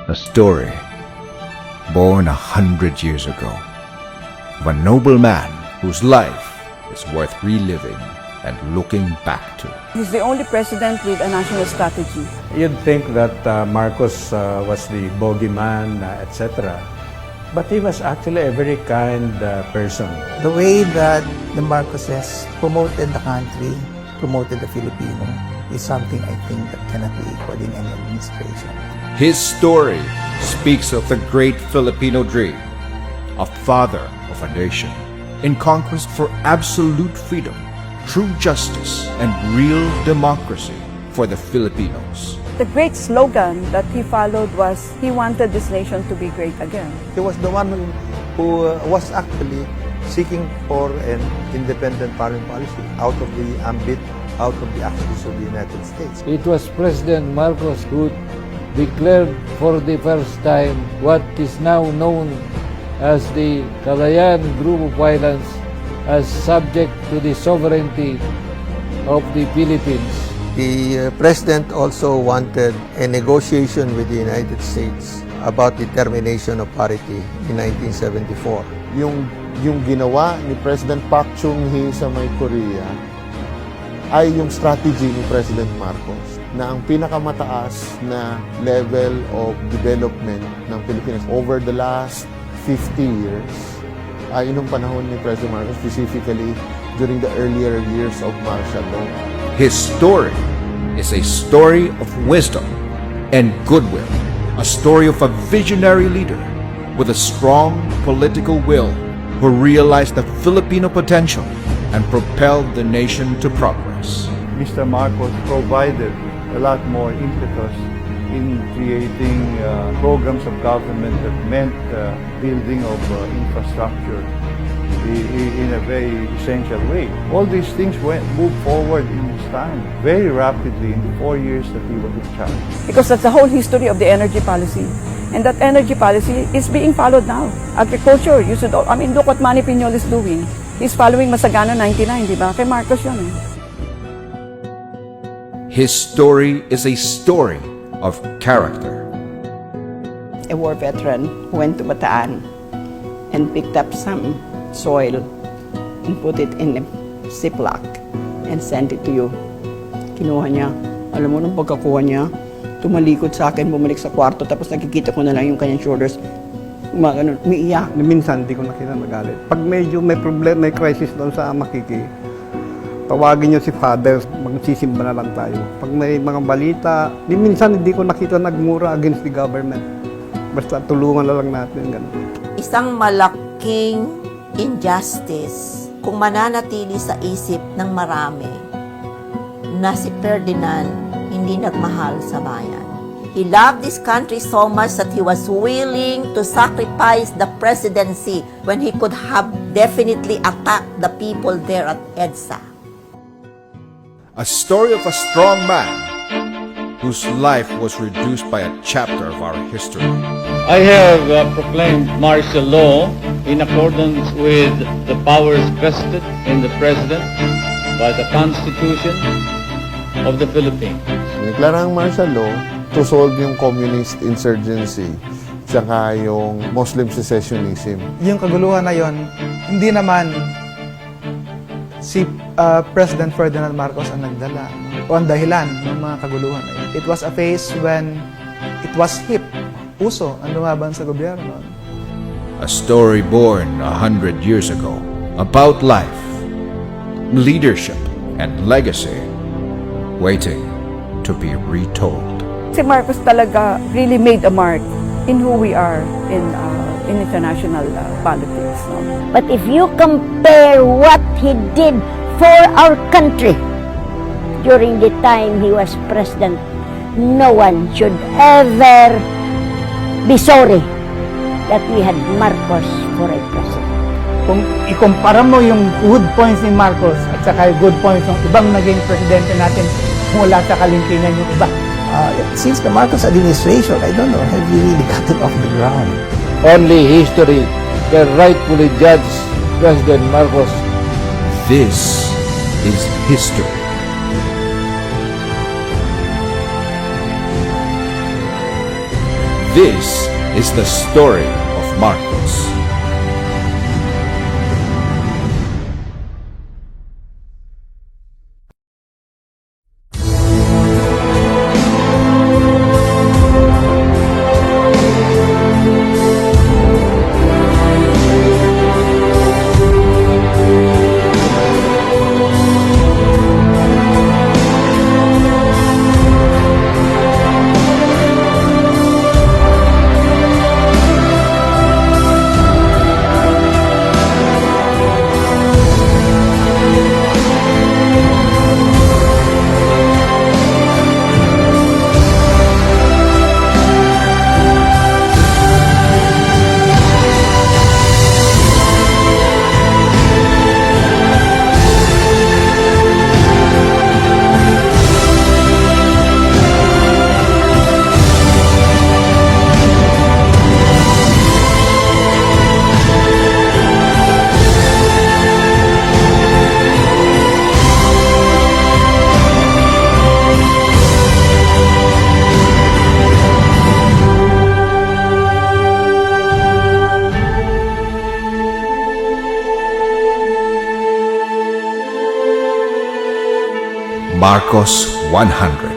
A story born 100 years ago of a noble man whose life is worth reliving and looking back to. He's the only president with a national strategy. You'd think that Marcos was the bogeyman, etc. But he was actually a very kind person. The way that the Marcoses promoted the country, promoted the Filipino, is something I think that cannot be equaled in any administration. His story speaks of the great Filipino dream, a father of a nation, in conquest for absolute freedom, true justice, and real democracy for the Filipinos. The great slogan that he followed was, he wanted this nation to be great again. He was the one who was actually seeking for an independent foreign policy out of the ambit, out of the axis of the United States. It was President Marcos who declared for the first time what is now known as the Calayan Group of Islands as subject to the sovereignty of the Philippines. The president also wanted a negotiation with the United States about the termination of parity in 1974. Yung ginawa ni President Park Chung-hee sa may Korea ay yung strategy ni President Marcos na ang pinakamataas na level of development ng Pilipinas over the last 50 years ay inong panahon ni President Marcos, specifically during the earlier years of martial law. His story is a story of wisdom and goodwill, a story of a visionary leader with a strong political will who realized the Filipino potential and propelled the nation to progress. Mr. Marcos provided a lot more impetus in creating programs of government that meant building of infrastructure in a very essential way. All these things moved forward in his time very rapidly in the 4 years that he was in charge. Because that's the whole history of the energy policy. And that energy policy is being followed now. Agriculture, you should, look what Manny Piñol is doing. He's following Masagana 99, di ba? Kay Marcos yun eh. His story is a story of character. A war veteran who went to Bataan and picked up some soil and put it in a ziplock and sent it to you. Kinuha niya. Alam mo, nung pagkakuha niya, tumalikod sa akin, bumalik sa kwarto, tapos nakikita ko na lang yung kanyang shoulders. Umiiyak. Minsan, di ko nakita magalit. Pag medyo may problem, may crisis doon sa Makiki, tawagin niyo si Father, magsisimba na lang tayo. Pag may mga balita, minsan hindi ko nakita nagmura against the government. Basta tulungan na lang natin. Ganun. Isang malaking injustice kung mananatili sa isip ng marami na si Ferdinand hindi nagmahal sa bayan. He loved this country so much that he was willing to sacrifice the presidency when he could have definitely attacked the people there at EDSA. A story of a strong man whose life was reduced by a chapter of our history. I have proclaimed martial law in accordance with the powers vested in the President by the Constitution of the Philippines. Deklarang martial law to solve yung communist insurgency tsaka yung Muslim secessionism. Yung kaguluhan na yon, hindi naman si President Ferdinand Marcos ang nagdala o ang dahilan ng mga kaguluhan na yun. It was a phase when it was hip, uso ang lumaban sa gobyerno. A story born 100 years ago about life, leadership, and legacy waiting to be retold. Si Marcos talaga really made a mark in who we are in international politics. No? But if you compare what he did for our country during the time he was president, no one should ever be sorry that we had Marcos for a president. Kung ikumpara mo yung good points ni Marcos at saka yung good points ng ibang naging presidente natin mula sa kalingkingan yung iba. Since the Marcos administration, I don't know, have we really gotten off the ground? Only history can rightfully judge President Marcos. This is history. This is the story of Marcos. Marcos 100.